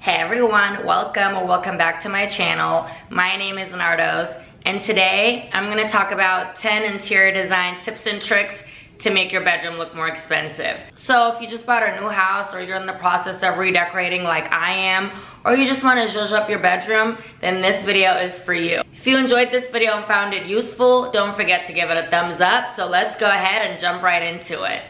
Hey everyone, welcome or welcome back to my channel. My name is Nardose, and today I'm going to talk about 10 interior design tips and tricks to make your bedroom look more expensive. So if you just bought a new house, or you're in the process of redecorating like I am, or you just want to zhuzh up your bedroom, then this video is for you. If you enjoyed this video and found it useful, don't forget to give it a thumbs up. So let's go ahead and jump right into it.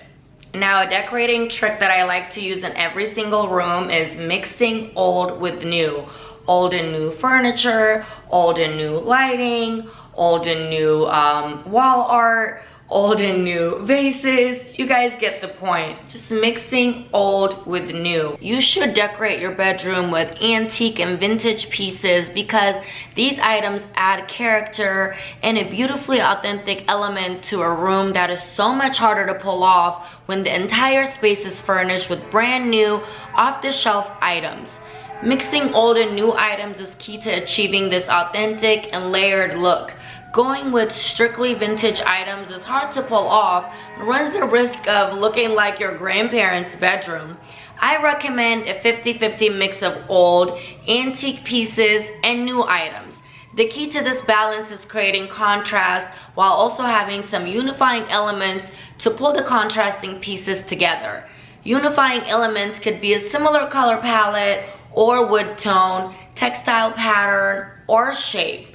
Now, a decorating trick that I like to use in every single room is mixing old with new. Old and new furniture, old and new lighting, old and new wall art, old and new vases. You guys get the point. Just mixing old with new. You should decorate your bedroom with antique and vintage pieces because these items add character and a beautifully authentic element to a room that is so much harder to pull off when the entire space is furnished with brand new, off-the-shelf items. Mixing old and new items is key to achieving this authentic and layered look. Going with strictly vintage items is hard to pull off and runs the risk of looking like your grandparents' bedroom. I recommend a 50-50 mix of old, antique pieces and new items. The key to this balance is creating contrast while also having some unifying elements to pull the contrasting pieces together. Unifying elements could be a similar color palette or wood tone, textile pattern, or shape.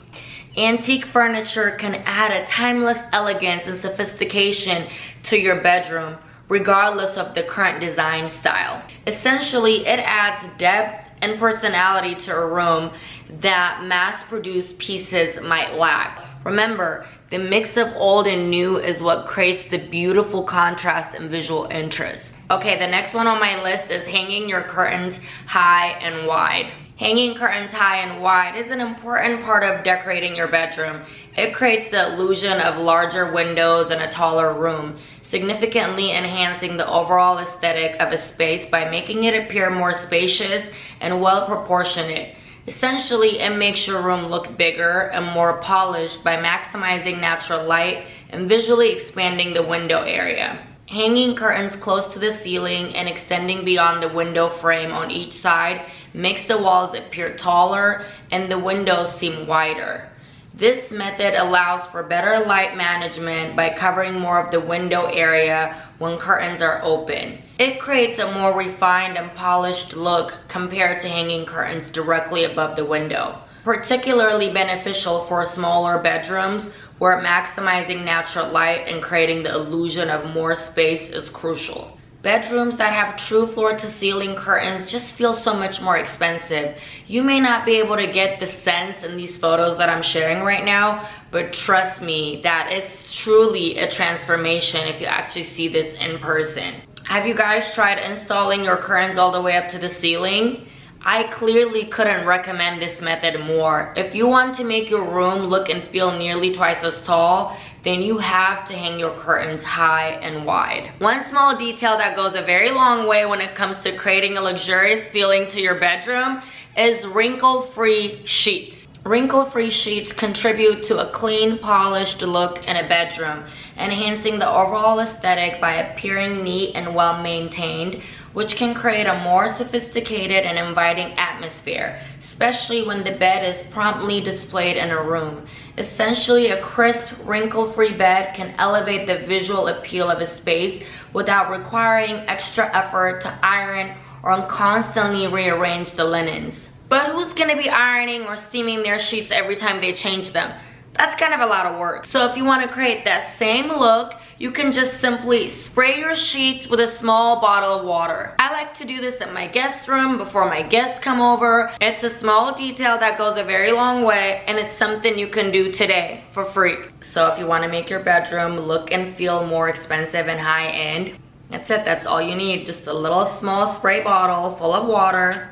Antique furniture can add a timeless elegance and sophistication to your bedroom, regardless of the current design style. Essentially, it adds depth and personality to a room that mass-produced pieces might lack. Remember, the mix of old and new is what creates the beautiful contrast and visual interest. Okay, the next one on my list is hanging your curtains high and wide. Hanging curtains high and wide is an important part of decorating your bedroom. It creates the illusion of larger windows and a taller room, significantly enhancing the overall aesthetic of a space by making it appear more spacious and well proportionate. Essentially, it makes your room look bigger and more polished by maximizing natural light and visually expanding the window area. Hanging curtains close to the ceiling and extending beyond the window frame on each side makes the walls appear taller and the windows seem wider. This method allows for better light management by covering more of the window area when curtains are open. It creates a more refined and polished look compared to hanging curtains directly above the window. Particularly beneficial for smaller bedrooms where maximizing natural light and creating the illusion of more space is crucial. Bedrooms that have true floor-to-ceiling curtains just feel so much more expensive. You may not be able to get the sense in these photos that I'm sharing right now, but trust me that it's truly a transformation if you actually see this in person. Have you guys tried installing your curtains all the way up to the ceiling? I clearly couldn't recommend this method more. If you want to make your room look and feel nearly twice as tall, then you have to hang your curtains high and wide. One small detail that goes a very long way when it comes to creating a luxurious feeling to your bedroom is wrinkle-free sheets. Wrinkle-free sheets contribute to a clean, polished look in a bedroom, enhancing the overall aesthetic by appearing neat and well-maintained, which can create a more sophisticated and inviting atmosphere, especially when the bed is promptly displayed in a room. Essentially, a crisp, wrinkle-free bed can elevate the visual appeal of a space without requiring extra effort to iron or constantly rearrange the linens. But who's gonna be ironing or steaming their sheets every time they change them? That's kind of a lot of work. So if you want to create that same look, you can just simply spray your sheets with a small bottle of water. I like to do this at my guest room before my guests come over. It's a small detail that goes a very long way, and it's something you can do today for free. So if you want to make your bedroom look and feel more expensive and high-end, that's it. That's all you need. Just a little small spray bottle full of water.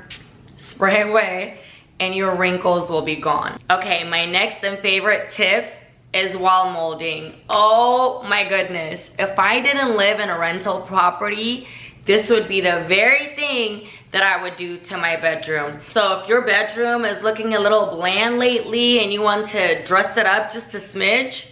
Spray away and your wrinkles will be gone. Okay, my next and favorite tip is wall molding. Oh my goodness. If I didn't live in a rental property, this would be the very thing that I would do to my bedroom. So if your bedroom is looking a little bland lately and you want to dress it up just a smidge,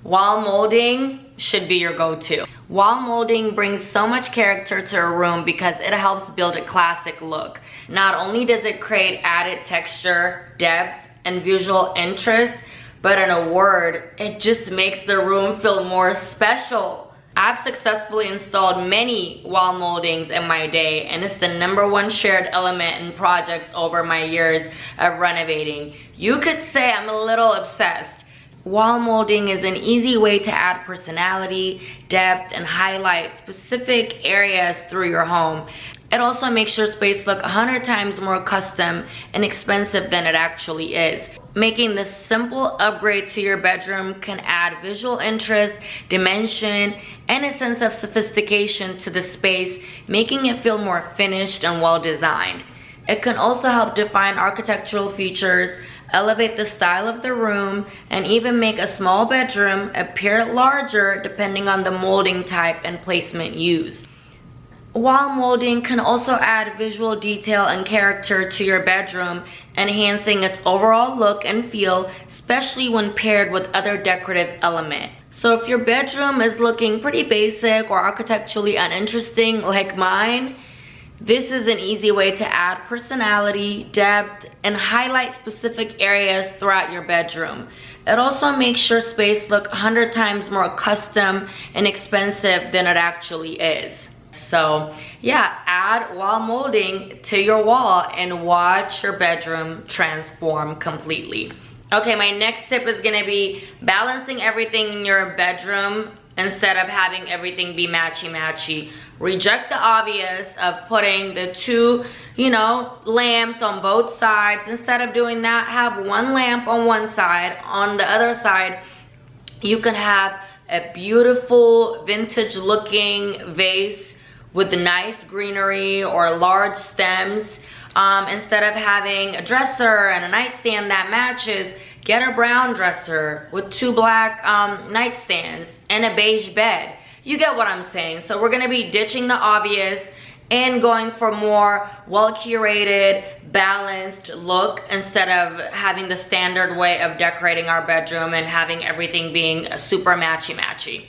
wall molding should be your go-to. Wall molding brings so much character to a room because it helps build a classic look. Not only does it create added texture, depth, and visual interest, but in a word, it just makes the room feel more special. I've successfully installed many wall moldings in my day, and it's the #1 shared element in projects over my years of renovating. You could say I'm a little obsessed. Wall molding is an easy way to add personality, depth, and highlight specific areas through your home. It also makes your space look 100 times more custom and expensive than it actually is. Making this simple upgrade to your bedroom can add visual interest, dimension, and a sense of sophistication to the space, making it feel more finished and well designed. It can also help define architectural features, elevate the style of the room, and even make a small bedroom appear larger depending on the molding type and placement used. Wall molding can also add visual detail and character to your bedroom, enhancing its overall look and feel, especially when paired with other decorative elements. So if your bedroom is looking pretty basic or architecturally uninteresting like mine, this is an easy way to add personality, depth, and highlight specific areas throughout your bedroom. It also makes your space look 100 times more custom and expensive than it actually is. So yeah, add wall molding to your wall and watch your bedroom transform completely. Okay, my next tip is gonna be balancing everything in your bedroom instead of having everything be matchy-matchy. Reject the obvious of putting the two, lamps on both sides. Instead of doing that, have one lamp on one side. On the other side, you can have a beautiful vintage looking vase with nice greenery or large stems. Instead of having a dresser and a nightstand that matches, get a brown dresser with 2 black nightstands and a beige bed. You get what I'm saying. So we're gonna be ditching the obvious and going for more well-curated, balanced look instead of having the standard way of decorating our bedroom and having everything being super matchy-matchy.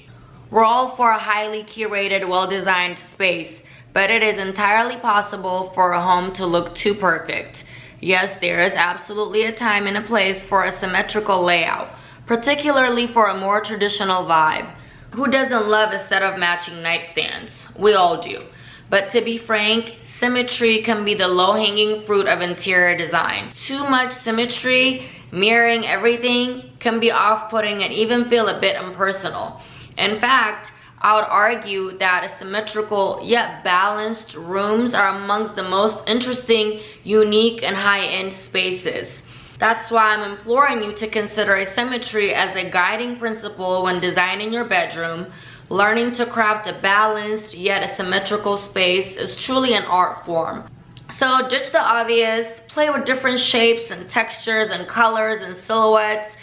We're all for a highly curated, well-designed space, but it is entirely possible for a home to look too perfect. Yes, there is absolutely a time and a place for a symmetrical layout, particularly for a more traditional vibe. Who doesn't love a set of matching nightstands? We all do. But to be frank, symmetry can be the low-hanging fruit of interior design. Too much symmetry, mirroring everything, can be off-putting and even feel a bit impersonal. In fact, I would argue that symmetrical yet balanced rooms are amongst the most interesting, unique, and high-end spaces. That's why I'm imploring you to consider symmetry as a guiding principle when designing your bedroom. Learning to craft a balanced yet a symmetrical space is truly an art form. So ditch the obvious, play with different shapes and textures and colors and silhouettes,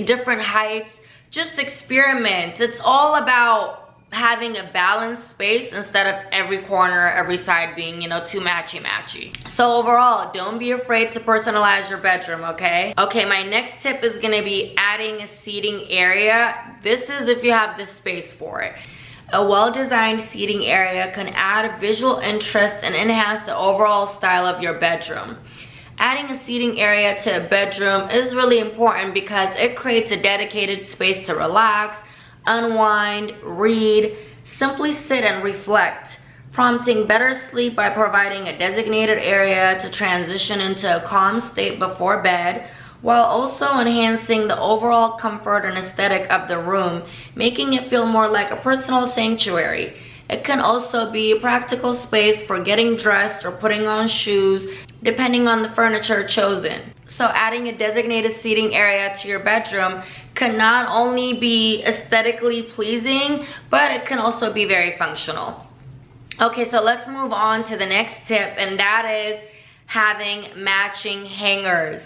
different heights. Just experiment. It's all about having a balanced space instead of every corner, every side being, too matchy-matchy. So overall, don't be afraid to personalize your bedroom, okay? Okay, my next tip is gonna be adding a seating area. This is if you have the space for it. A well-designed seating area can add visual interest and enhance the overall style of your bedroom. Adding a seating area to a bedroom is really important because it creates a dedicated space to relax, unwind, read, simply sit and reflect, prompting better sleep by providing a designated area to transition into a calm state before bed, while also enhancing the overall comfort and aesthetic of the room, making it feel more like a personal sanctuary. It can also be a practical space for getting dressed or putting on shoes, depending on the furniture chosen. So adding a designated seating area to your bedroom can not only be aesthetically pleasing, but it can also be very functional. Okay, so let's move on to the next tip, and that is having matching hangers.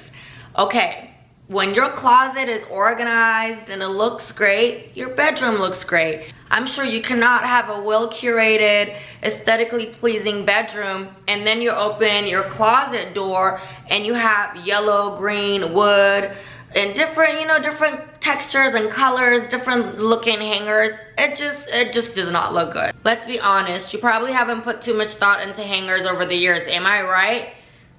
Okay, when your closet is organized and it looks great, your bedroom looks great. I'm sure you cannot have a well-curated, aesthetically pleasing bedroom and then you open your closet door and you have yellow, green, wood, in different, you know, different textures and colors, different looking hangers. It just does not look good. Let's be honest, you probably haven't put too much thought into hangers over the years, am I right?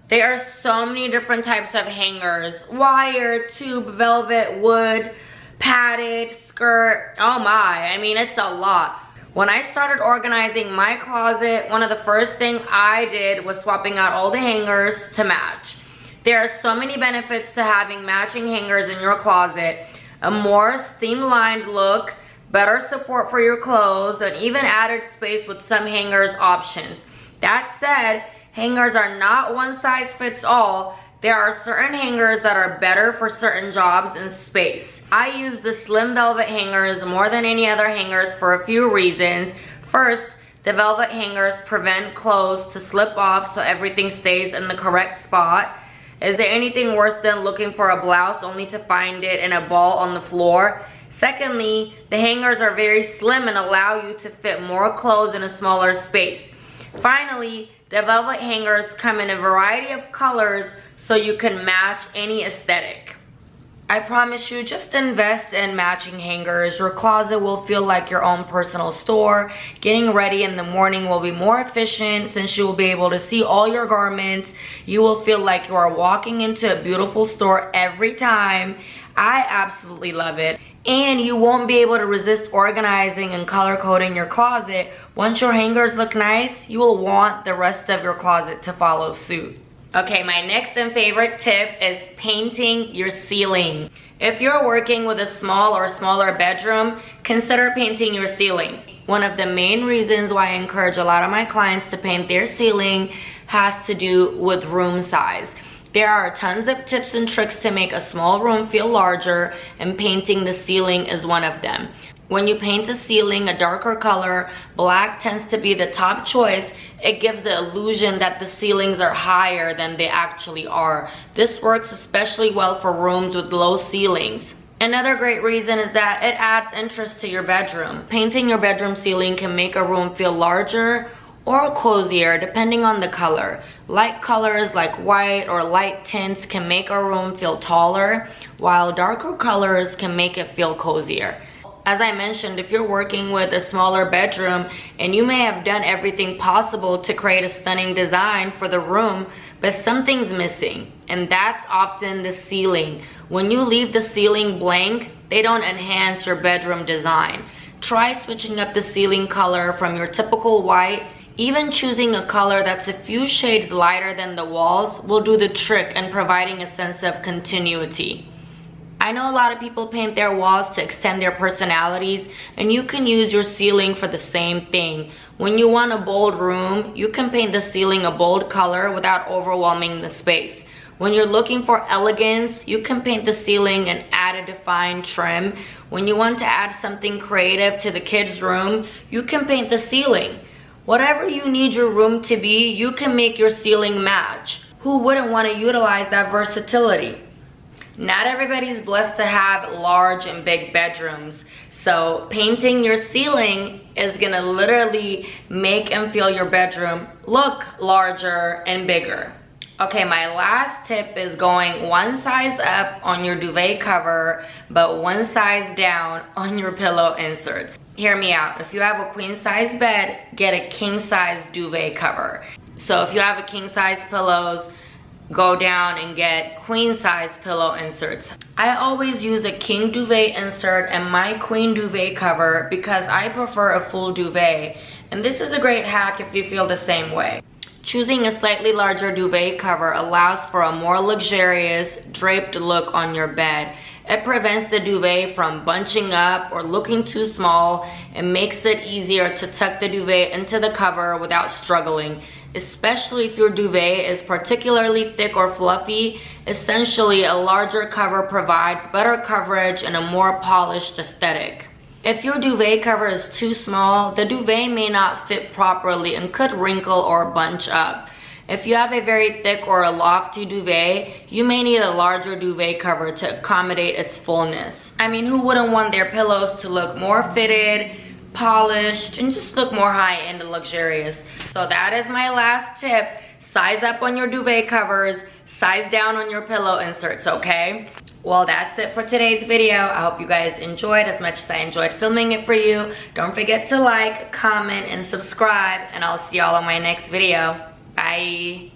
There are so many different types of hangers: wire, tube, velvet, wood, padded, skirt. Oh my, I mean, it's a lot. When I started organizing my closet, one of the first things I did was swapping out all the hangers to match. There are so many benefits to having matching hangers in your closet: a more streamlined look, better support for your clothes, and even added space with some hangers options. That said, hangers are not one size fits all. There are certain hangers that are better for certain jobs and space. I use the slim velvet hangers more than any other hangers for a few reasons. First, the velvet hangers prevent clothes to slip off so everything stays in the correct spot. Is there anything worse than looking for a blouse only to find it in a ball on the floor? Secondly, the hangers are very slim and allow you to fit more clothes in a smaller space. Finally, the velvet hangers come in a variety of colors so you can match any aesthetic. I promise you, just invest in matching hangers. Your closet will feel like your own personal store. Getting ready in the morning will be more efficient since you will be able to see all your garments. You will feel like you are walking into a beautiful store every time. I absolutely love it. And you won't be able to resist organizing and color coding your closet. Once your hangers look nice, you will want the rest of your closet to follow suit. Okay, my next and favorite tip is painting your ceiling. If you're working with a small or smaller bedroom, consider painting your ceiling. One of the main reasons why I encourage a lot of my clients to paint their ceiling has to do with room size. There are tons of tips and tricks to make a small room feel larger, and painting the ceiling is one of them. When you paint a ceiling a darker color, black tends to be the top choice. It gives the illusion that the ceilings are higher than they actually are. This works especially well for rooms with low ceilings. Another great reason is that it adds interest to your bedroom. Painting your bedroom ceiling can make a room feel larger or cozier depending on the color. Light colors like white or light tints can make a room feel taller, while darker colors can make it feel cozier. As I mentioned, if you're working with a smaller bedroom and you may have done everything possible to create a stunning design for the room, but something's missing, and that's often the ceiling. When you leave the ceiling blank, they don't enhance your bedroom design. Try switching up the ceiling color from your typical white. Even choosing a color that's a few shades lighter than the walls will do the trick in providing a sense of continuity. I know a lot of people paint their walls to extend their personalities, and you can use your ceiling for the same thing. When you want a bold room, you can paint the ceiling a bold color without overwhelming the space. When you're looking for elegance, you can paint the ceiling and add a defined trim. When you want to add something creative to the kids' room, you can paint the ceiling. Whatever you need your room to be, you can make your ceiling match. Who wouldn't want to utilize that versatility? Not everybody's blessed to have large and big bedrooms. So painting your ceiling is gonna literally make and feel your bedroom look larger and bigger. Okay, my last tip is going one size up on your duvet cover, but one size down on your pillow inserts. Hear me out. If you have a queen size bed, get a king size duvet cover. So if you have a king size pillows, go down and get queen size pillow inserts. I always use a king duvet insert and my queen duvet cover because I prefer a full duvet. And this is a great hack if you feel the same way. Choosing a slightly larger duvet cover allows for a more luxurious, draped look on your bed. It prevents the duvet from bunching up or looking too small and makes it easier to tuck the duvet into the cover without struggling, especially if your duvet is particularly thick or fluffy. Essentially, a larger cover provides better coverage and a more polished aesthetic. If your duvet cover is too small, the duvet may not fit properly and could wrinkle or bunch up. If you have a very thick or a lofty duvet, you may need a larger duvet cover to accommodate its fullness. I mean, who wouldn't want their pillows to look more fitted, polished, and just look more high-end and luxurious? So that is my last tip. Size up on your duvet covers, size down on your pillow inserts, okay? Well, that's it for today's video. I hope you guys enjoyed as much as I enjoyed filming it for you. Don't forget to like, comment, and subscribe, and I'll see y'all on my next video. Bye.